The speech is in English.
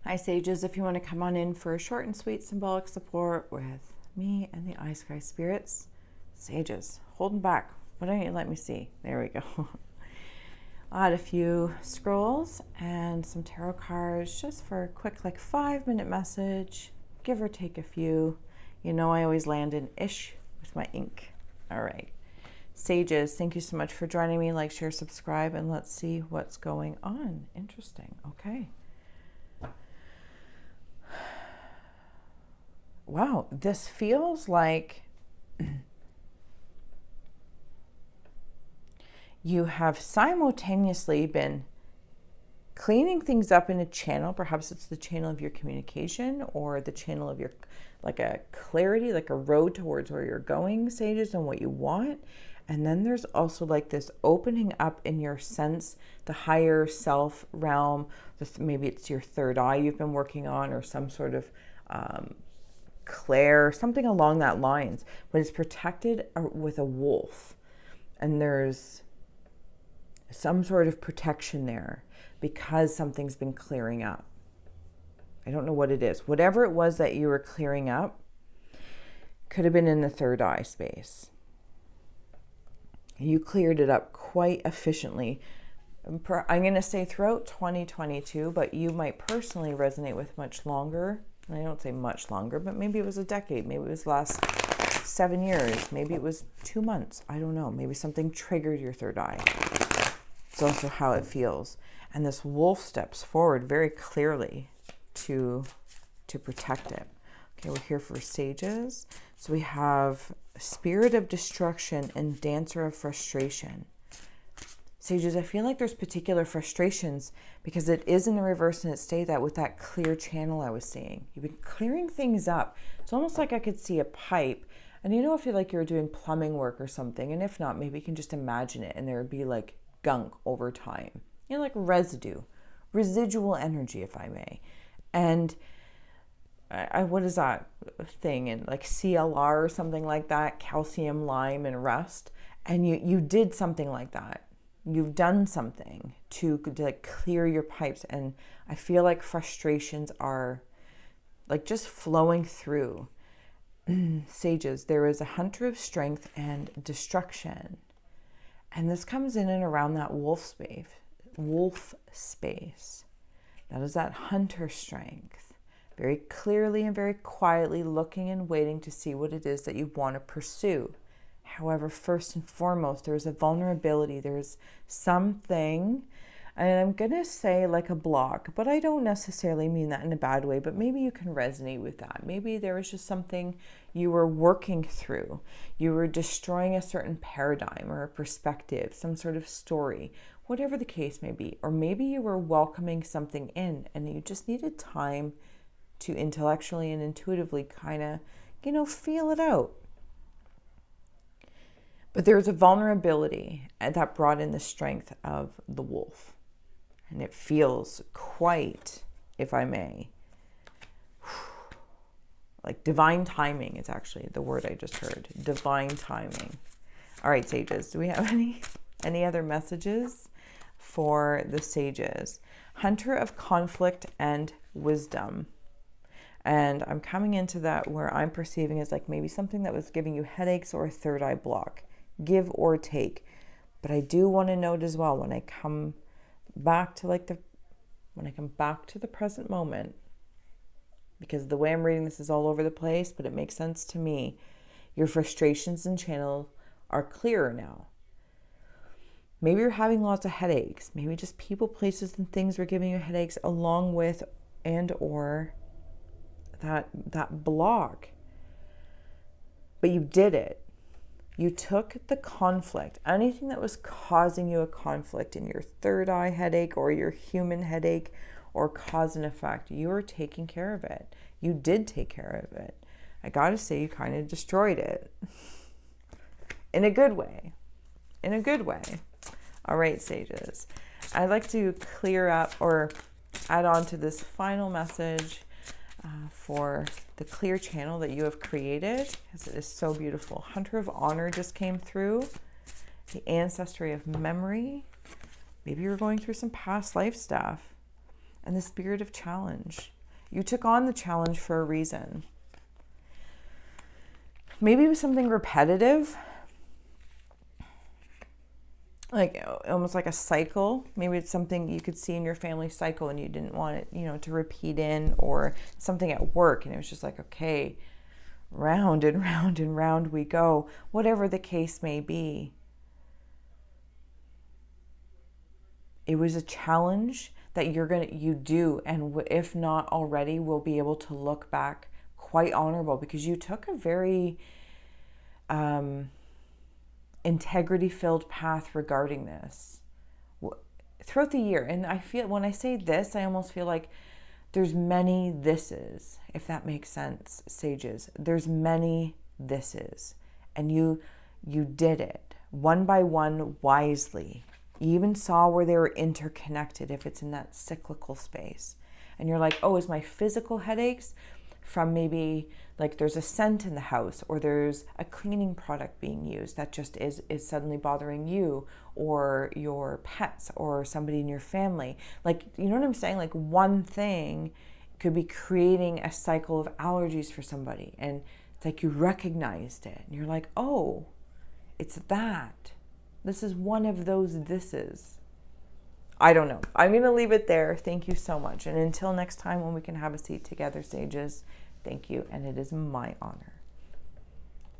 Hi Sages, if you want to come on in for a short and sweet symbolic support with me and the iScry spirits. Sages, holding back. Why don't you let me see? There we go. I had a few scrolls and some tarot cards just for a quick 5-minute message, give or take a few. You know I always land in ish with my ink. All right. Sages, thank you so much for joining me. Like, share, subscribe, and let's see what's going on. Interesting. Okay. Wow, this feels like you have simultaneously been cleaning things up in a channel. Perhaps it's the channel of your communication or the channel of your, like a clarity, like a road towards where you're going, Sages, and what you want. And then there's also like this opening up in your sense, the higher self realm. Maybe it's your third eye you've been working on, or some sort of Claire, something along that lines, but it's protected with a wolf, and there's some sort of protection there because something's been clearing up. I don't know what it is. Whatever it was that you were clearing up could have been in the third eye space. You cleared it up quite efficiently. I'm going to say throughout 2022, but you might personally resonate with much longer. And I don't say much longer, but maybe it was a decade. Maybe it was the last 7 years. Maybe it was 2 months. I don't know. Maybe something triggered your third eye. It's also how it feels. And this wolf steps forward very clearly to protect it. Okay, we're here for Sages. So we have Spirit of Destruction and Dancer of Frustration. Sages, I feel like there's particular frustrations because it is in the reverse, and it stayed that with that clear channel I was seeing. You've been clearing things up. It's almost like I could see a pipe, and I feel like you're doing plumbing work or something, and if not, maybe you can just imagine it, and there would be like gunk over time. Like residue, residual energy, if I may. And what is that thing in like CLR or something like that, calcium, lime, and rust, and you did something like that. You've done something to like clear your pipes, and I feel like frustrations are like just flowing through. Sages, there is a hunter of strength and destruction, and this comes in and around that wolf space. That is that hunter strength, very clearly and very quietly looking and waiting to see what it is that you want to pursue. However, first and foremost, there's a vulnerability. There's something, and I'm going to say like a block, but I don't necessarily mean that in a bad way, but maybe you can resonate with that. Maybe there was just something you were working through. You were destroying a certain paradigm or a perspective, some sort of story, whatever the case may be. Or maybe you were welcoming something in and you just needed time to intellectually and intuitively kind of, feel it out. But there's a vulnerability that brought in the strength of the wolf. And it feels quite, if I may, like divine timing is actually the word I just heard. Divine timing. All right, Sages, do we have any other messages for the Sages? Hunter of conflict and wisdom. And I'm coming into that where I'm perceiving as like maybe something that was giving you headaches or a third eye block. Give or take. But I do want to note as well, when I come back to the present moment, because the way I'm reading this is all over the place, but it makes sense to me. Your frustrations and channel are clearer now. Maybe you're having lots of headaches. Maybe just people, places, and things were giving you headaches, along with and or that block. But you did it. You took the conflict, anything that was causing you a conflict in your third eye headache or your human headache or cause and effect, you were taking care of it. You did take care of it. I gotta say, you kind of destroyed it. In a good way. In a good way. All right, Sages. I'd like to clear up or add on to this final message for the clear channel that you have created, because it is so beautiful. Hunter of Honor just came through. The Ancestry of Memory. Maybe you're going through some past life stuff. and the spirit of challenge. You took on the challenge for a reason. Maybe it was something repetitive, like almost like a cycle. Maybe it's something you could see in your family cycle and you didn't want it, you know, to repeat in, or something at work and it was just like, okay, round and round and round we go, whatever the case may be. It was a challenge that you do, and if not already, will be able to look back quite honorable, because you took a very integrity-filled path regarding this throughout the year. And I feel, when I say this, I almost feel like there's many thises, if that makes sense, sages. There's many thises, and you did it one by one wisely. You even saw where they were interconnected, if it's in that cyclical space. And you're like, oh, is my physical headaches from maybe like there's a scent in the house, or there's a cleaning product being used that just is suddenly bothering you or your pets or somebody in your family. Like, you know what I'm saying? Like, one thing could be creating a cycle of allergies for somebody, and it's like you recognized it and you're like, oh, it's that. This is one of those thises. I don't know. I'm going to leave it there. Thank you so much. And until next time when we can have a seat together, sages, thank you. And it is my honor.